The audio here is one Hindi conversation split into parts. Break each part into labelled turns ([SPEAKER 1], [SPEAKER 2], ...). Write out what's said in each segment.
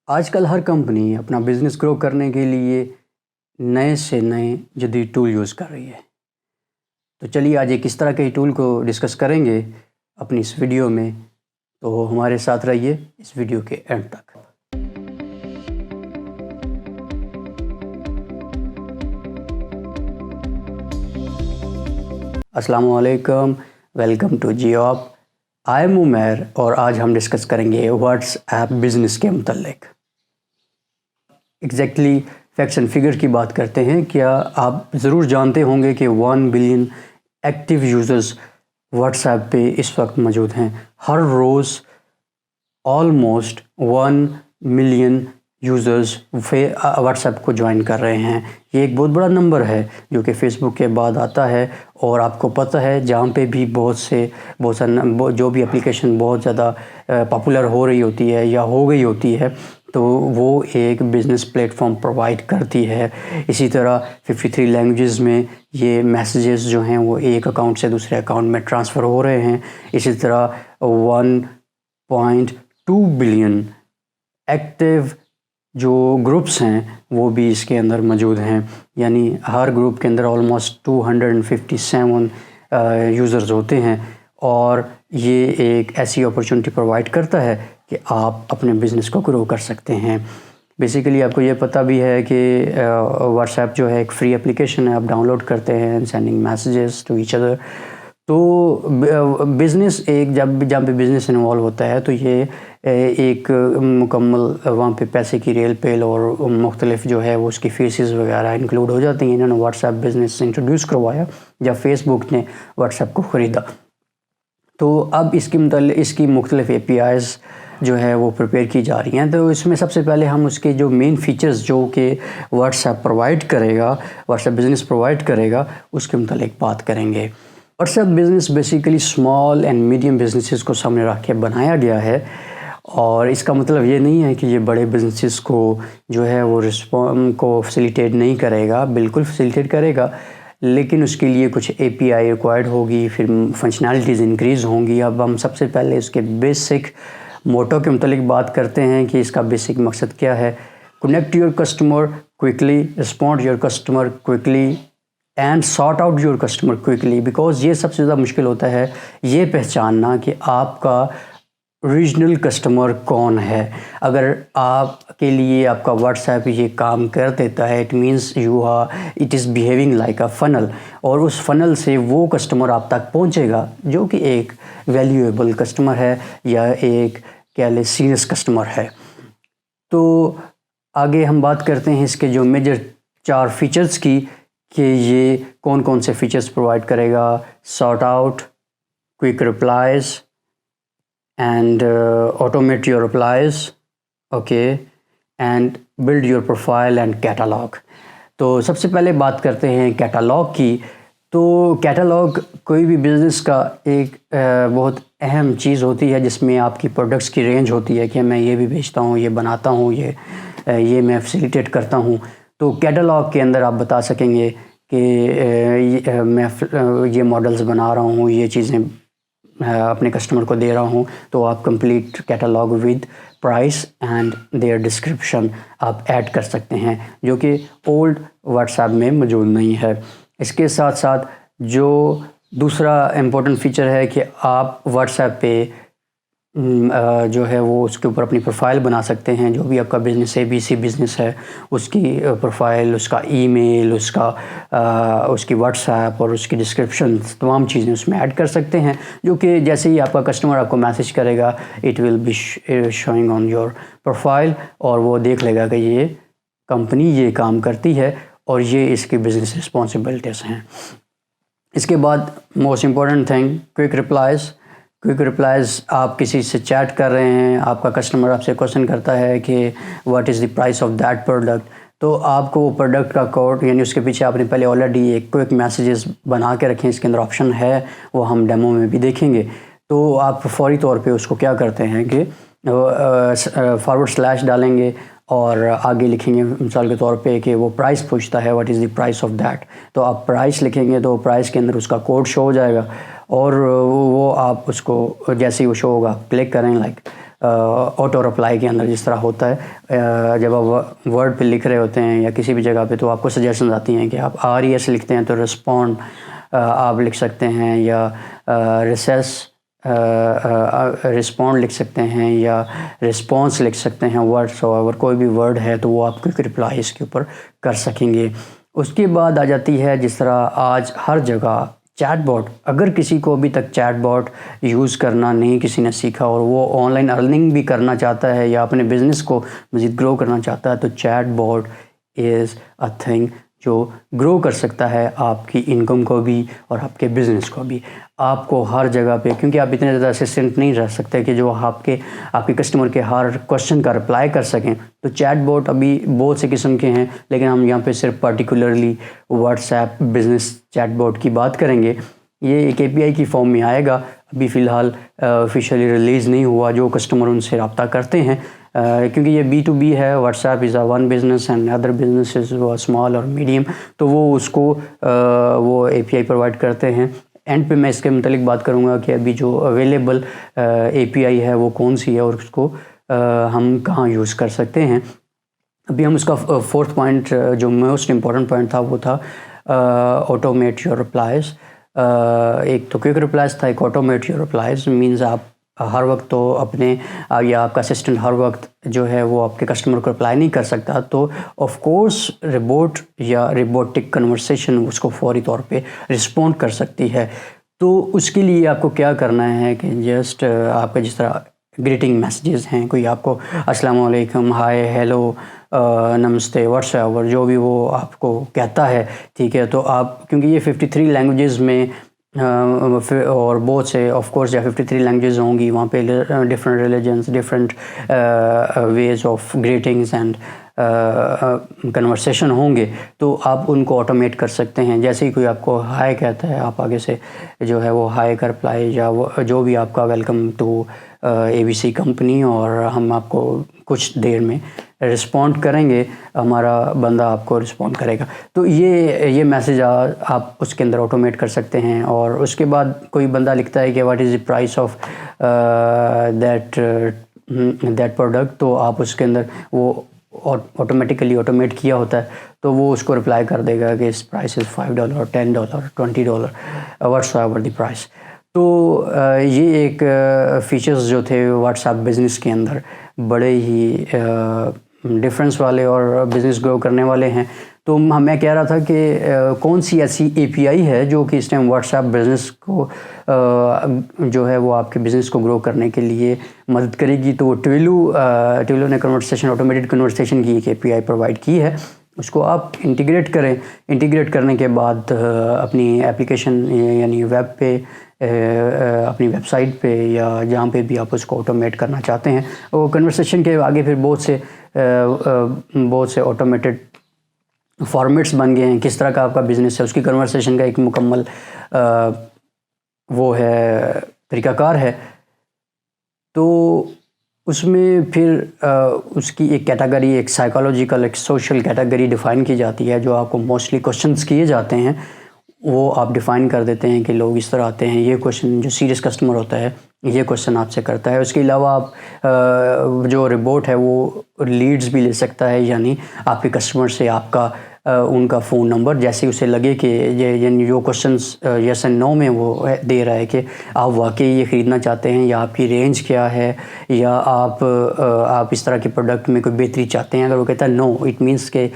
[SPEAKER 1] आजकल हर कंपनी अपना बिज़नेस ग्रो करने के लिए नए से नए जदीद टूल यूज़ कर रही है। तो चलिए आज एक इस तरह के टूल को डिस्कस करेंगे अपनी इस वीडियो में। तो हमारे साथ रहिए इस वीडियो के एंड तक। अस्सलामु अलैकुम, वेलकम टू जियोप। आई एम उमर और आज हम डिस्कस करेंगे व्हाट्सएप बिज़नेस के मुतल्लिक। एग्जैक्टली फैक्ट्स एंड फिगर की बात करते हैं। क्या आप ज़रूर जानते होंगे कि 1 बिलियन एक्टिव यूज़र्स व्हाट्सएप पे इस वक्त मौजूद हैं। हर रोज़ ऑलमोस्ट 1 मिलियन यूज़र्स व्हाट्सएप को ज्वाइन कर रहे हैं। ये एक बहुत बड़ा नंबर है जो कि फ़ेसबुक के बाद आता है। और आपको पता है जहाँ पे भी जो भी एप्लीकेशन बहुत ज़्यादा पॉपुलर हो रही होती है या हो गई होती है तो वो एक बिज़नेस प्लेटफॉर्म प्रोवाइड करती है। इसी तरह 53 लैंग्वेजेस में ये मैसेजेस जो हैं वो एक अकाउंट से दूसरे अकाउंट में ट्रांसफ़र हो रहे हैं। इसी तरह 1.2 बिलियन एक्टिव जो ग्रुप्स हैं वो भी इसके अंदर मौजूद हैं। यानी हर ग्रुप के अंदर ऑलमोस्ट 257 यूज़र्स होते हैं। और ये एक ऐसी अपॉर्चुनिटी प्रोवाइड करता है कि आप अपने बिज़नेस को ग्रो कर सकते हैं। बेसिकली आपको ये पता भी है कि व्हाट्सएप जो है एक फ्री एप्लीकेशन है, आप डाउनलोड करते हैं sending messages to each other. तो बिज़नेस जहाँ पे बिज़नेस इन्वॉल्व होता है तो ये एक मुकम्मल वहाँ पे पैसे की रेल पेल और मुख्तलिफ जो है वो उसकी फ़ीसेस वगैरह इंक्लूड हो जाती हैं। इन्होंने व्हाट्सएप बिज़नेस इंट्रोड्यूस करवाया जब फेसबुक ने व्हाट्सएप को ख़रीदा। तो अब इसकी मुख्तलिफ APIs जो है वो प्रिपेयर की जा रही हैं। तो इसमें सबसे पहले हम उसके जो मेन फ़ीचर्स जो कि व्हाट्सएप बिज़नेस प्रोवाइड करेगा उसके मुतालिक बात करेंगे। WhatsApp business basically small and medium businesses को सामने रख के बनाया गया है। और इसका मतलब ये नहीं है कि ये बड़े बिज़नेसेस को जो है वो को फैसिलिटेट नहीं करेगा, बिल्कुल फैसिलिटेट करेगा, लेकिन उसके लिए कुछ API रिक्वायर्ड होगी, फिर फंक्शनैलिटीज़ इंक्रीज़ होंगी। अब हम सबसे पहले इसके बेसिक मोटो के मुतालिक बात करते हैं कि इसका बेसिक मकसद क्या है। Connect your customer quickly, respond your customer quickly and sort out your customer quickly. Because ये सबसे ज़्यादा मुश्किल होता है ये पहचानना कि आपका रीजनल कस्टमर कौन है। अगर आपके लिए आपका व्हाट्सएप ये काम कर देता है it means it is behaving like a funnel, और उस फ़नल से वो कस्टमर आप तक पहुंचेगा जो कि एक वैल्यूएबल कस्टमर है या एक कह लें सीरियस कस्टमर है। तो आगे हम बात करते हैं इसके जो मेजर 4 फीचर्स की कि ये कौन कौन से फीचर्स प्रोवाइड करेगा। Sort out, quick replies and automate your replies, okay, and build your profile and catalog। तो सबसे पहले बात करते हैं कैटलॉग की। तो कैटलॉग कोई भी बिज़नेस का एक बहुत अहम चीज़ होती है जिसमें आपकी प्रोडक्ट्स की रेंज होती है कि मैं ये भी बेचता हूँ, ये बनाता हूँ, ये मैं फैसिलिटेट करता हूँ। तो कैटलॉग के अंदर आप बता सकेंगे कि मैं ये मॉडल्स बना रहा हूँ, ये चीज़ें अपने कस्टमर को दे रहा हूँ। तो आप complete catalogue with price and there description आप ऐड कर सकते हैं जो कि ओल्ड व्हाट्सएप में मौजूद नहीं है। इसके साथ साथ जो दूसरा इम्पोर्टेंट फीचर है कि आप व्हाट्सएप पे जो है वो उसके ऊपर अपनी प्रोफाइल बना सकते हैं। जो भी आपका बिज़नेस ABC बिज़नेस है उसकी प्रोफाइल, उसका ईमेल, उसकी व्हाट्सएप और उसकी डिस्क्रिप्शन तमाम चीज़ें उसमें ऐड कर सकते हैं जो कि जैसे ही आपका कस्टमर आपको मैसेज करेगा it will be showing on your profile और वो देख लेगा कि ये कंपनी ये काम करती है और ये इसकी बिज़नेस रिस्पॉन्सिबिलिटीज़ हैं। इसके बाद most important thing quick replies. आप किसी से चैट कर रहे हैं, आपका कस्टमर आपसे क्वेश्चन करता है कि what is the price of that product, तो आपको वो प्रोडक्ट का कोड यानी उसके पीछे आपने पहले ऑलरेडी एक क्विक मैसेजेस बना के रखें। इसके अंदर ऑप्शन है, वो हम डेमो में भी देखेंगे। तो आप फौरी तौर पे उसको क्या करते हैं कि // डालेंगे और आगे लिखेंगे मिसाल के तौर पे कि वो प्राइस पूछता है what is the price of that, तो आप प्राइस लिखेंगे तो प्राइस के अंदर उसका कोड शो हो जाएगा और वो आप उसको जैसे ही वो शो होगा क्लिक करें, लाइक ऑटो रिप्लाई के अंदर जिस तरह होता है, जब आप वर्ड पे लिख रहे होते हैं या किसी भी जगह पे, तो आपको सजेशन आती हैं कि आप RES लिखते हैं तो रिस्पॉन्ड आप लिख सकते हैं, या रिसेस रिस्पॉन्ड लिख सकते हैं, या रिस्पॉन्स लिख सकते हैं। वर्ड्स अगर कोई भी वर्ड है तो वो आप क्विक रिप्लाई इसके ऊपर कर सकेंगे। उसके बाद आ जाती है जिस तरह आज हर जगह चैटबॉट। अगर किसी को अभी तक चैटबॉट यूज़ करना नहीं किसी ने सीखा और वो ऑनलाइन अर्निंग भी करना चाहता है या अपने बिज़नेस को मज़ीद ग्रो करना चाहता है, तो चैटबॉट इज़ अ थिंग जो ग्रो कर सकता है आपकी इनकम को भी और आपके बिज़नेस को भी। आपको हर जगह पे, क्योंकि आप इतने ज़्यादा असिस्टेंट नहीं रह सकते कि जो आपके कस्टमर के हर क्वेश्चन का रिप्लाई कर सकें, तो चैटबॉट अभी बहुत से किस्म के हैं, लेकिन हम यहाँ पे सिर्फ पर्टिकुलरली व्हाट्सएप बिज़नेस चैटबॉट की बात करेंगे। ये एक API की फॉर्म में आएगा, अभी फ़िलहाल ऑफिशियली रिलीज़ नहीं हुआ। जो कस्टमर उनसे रब्ता करते हैं, क्योंकि ये B2B है, WhatsApp is a one business and other businesses वो स्मॉल और मीडियम, तो वो उसको वो API प्रोवाइड करते हैं। एंड पे मैं इसके मुतालिक बात करूँगा कि अभी जो अवेलेबल API है वो कौन सी है और उसको हम कहाँ यूज़ कर सकते हैं। अभी हम उसका फोर्थ पॉइंट, जो मोस्ट इम्पॉर्टेंट पॉइंट था, वो था ऑटोमेट योर रिप्लाइज। एक तो क्विक रिप्लाइज था, एक ऑटोमेट योर रिप्लाइज। मीन्स आप हर वक्त तो अपने या आपका असिस्टेंट हर वक्त जो है वो आपके कस्टमर को रिप्लाई नहीं कर सकता, तो ऑफ कोर्स रिबोट या रिबोटिक कन्वर्सेशन उसको फौरी तौर पे रिस्पॉन्ड कर सकती है। तो उसके लिए आपको क्या करना है कि जस्ट आपका जिस तरह ग्रीटिंग मैसेजेस हैं, कोई आपको अस्सलाम वालेकुम, हाय, हेलो, नमस्ते, व्हाट्सएवर, जो भी वो आपको कहता है, ठीक है, तो आप, क्योंकि ये 53 लैंग्वेजेस में और बहुत से ऑफ कोर्स या 53 लैंग्वेजेस होंगी, वहाँ पे different religions, different ways of greetings and conversation होंगे, तो आप उनको ऑटोमेट कर सकते हैं। जैसे ही कोई आपको हाय कहता है, आप आगे से जो है वो हाय का रिप्लाई या वो जो भी आपका वेलकम टू ABC कंपनी, और हम आपको कुछ देर में रिस्पॉन्ड करेंगे, हमारा बंदा आपको रिस्पॉन्ड करेगा। तो ये मैसेज आप उसके अंदर ऑटोमेट कर सकते हैं। और उसके बाद कोई बंदा लिखता है कि what is the price of that product, तो आप उसके अंदर वो ऑटोमेटिकली ऑटोमेट किया होता है, तो वो उसको रिप्लाई कर देगा कि इस price is $5, $10, $20, whatsoever the price. तो ये एक फ़ीचर्स जो थे व्हाट्सएप बिज़नेस के अंदर बड़े ही डिफरेंस वाले और बिज़नेस ग्रो करने वाले हैं। तो मैं कह रहा था कि कौन सी ऐसी API है जो कि इस टाइम व्हाट्सएप बिज़नेस को जो है वो आपके बिज़नेस को ग्रो करने के लिए मदद करेगी। तो ट्विलो ने कन्वर्सेशन, ऑटोमेटेड कन्वर्सेशन की एक API प्रोवाइड की है, उसको आप इंटीग्रेट करें। इंटीग्रेट करने के बाद अपनी एप्लीकेशन यानी वेब पे, अपनी वेबसाइट पे या जहाँ पे भी आप उसको ऑटोमेट करना चाहते हैं, वो कन्वर्सेशन के आगे फिर बहुत से ऑटोमेटेड फॉर्मेट्स बन गए हैं। किस तरह का आपका बिज़नेस है, उसकी कन्वर्सेशन का एक मुकम्मल वो है तरीक़ाकार है। तो उसमें फिर उसकी एक कैटेगरी, एक साइकोलॉजिकल, एक सोशल कैटेगरी डिफ़ाइन की जाती है। जो आपको मोस्टली क्वेश्चंस किए जाते हैं वो आप डिफ़ाइन कर देते हैं कि लोग इस तरह आते हैं, ये क्वेश्चन जो सीरियस कस्टमर होता है ये क्वेश्चन आपसे करता है। उसके अलावा आप जो रिपोर्ट है वो लीड्स भी ले सकता है, यानी आपके कस्टमर से आपका उनका फ़ोन नंबर, जैसे उसे लगे कि यानी जो क्वेश्चंस यस एंड नो में वो दे रहा है कि आप वाकई ये ख़रीदना चाहते हैं या आपकी रेंज क्या है, या आप इस तरह के प्रोडक्ट में कोई बेहतरी चाहते हैं। अगर वो कहता है नो, इट मीन्स के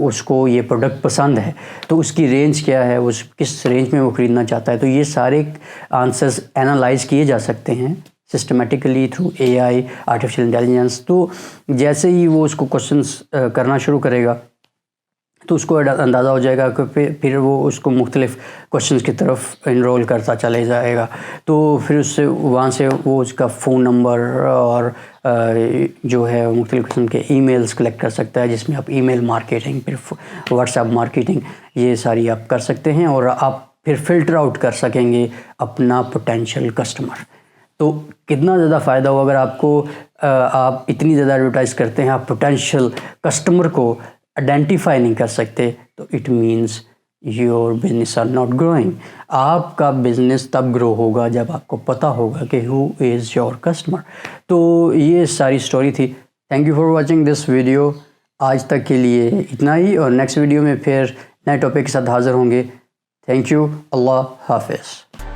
[SPEAKER 1] उसको ये प्रोडक्ट पसंद है, तो उसकी रेंज क्या है, उस किस रेंज में वो ख़रीदना चाहता है। तो ये सारे आंसर्स एनालाइज़ किए जा सकते हैं systematically through AI, artificial intelligence. तो जैसे ही वो उसको क्वेश्चंस करना शुरू करेगा तो उसको अंदाज़ा हो जाएगा कि फिर वो उसको मुख्तलिफ़ क्वेश्चंस की तरफ इनरोल करता चले जाएगा। तो फिर उससे वहाँ से वो उसका फ़ोन नंबर और जो है मुख्तलिफ़ किस्म के ईमेल्स कलेक्ट कर सकता है, जिसमें आप ईमेल मार्केटिंग, फिर व्हाट्सएप मार्केटिंग, ये सारी आप कर सकते हैं। और आप फिर फ़िल्टर आउट कर सकेंगे अपना पोटेंशियल कस्टमर। तो कितना ज़्यादा फ़ायदा हो अगर आपको आप इतनी ज़्यादा एडवर्टाइज़ करते हैं, आप पोटेंशियल कस्टमर को आइडेंटिफाई नहीं कर सकते, तो it means your business are not growing. आपका बिजनेस तब ग्रो होगा जब आपको पता होगा कि हु इज़ योर कस्टमर। तो ये सारी स्टोरी थी। Thank you for watching this video. आज तक के लिए इतना ही, और नेक्स्ट वीडियो में फिर नए टॉपिक के साथ हाज़िर होंगे। Thank you. अल्लाह हाफिज़।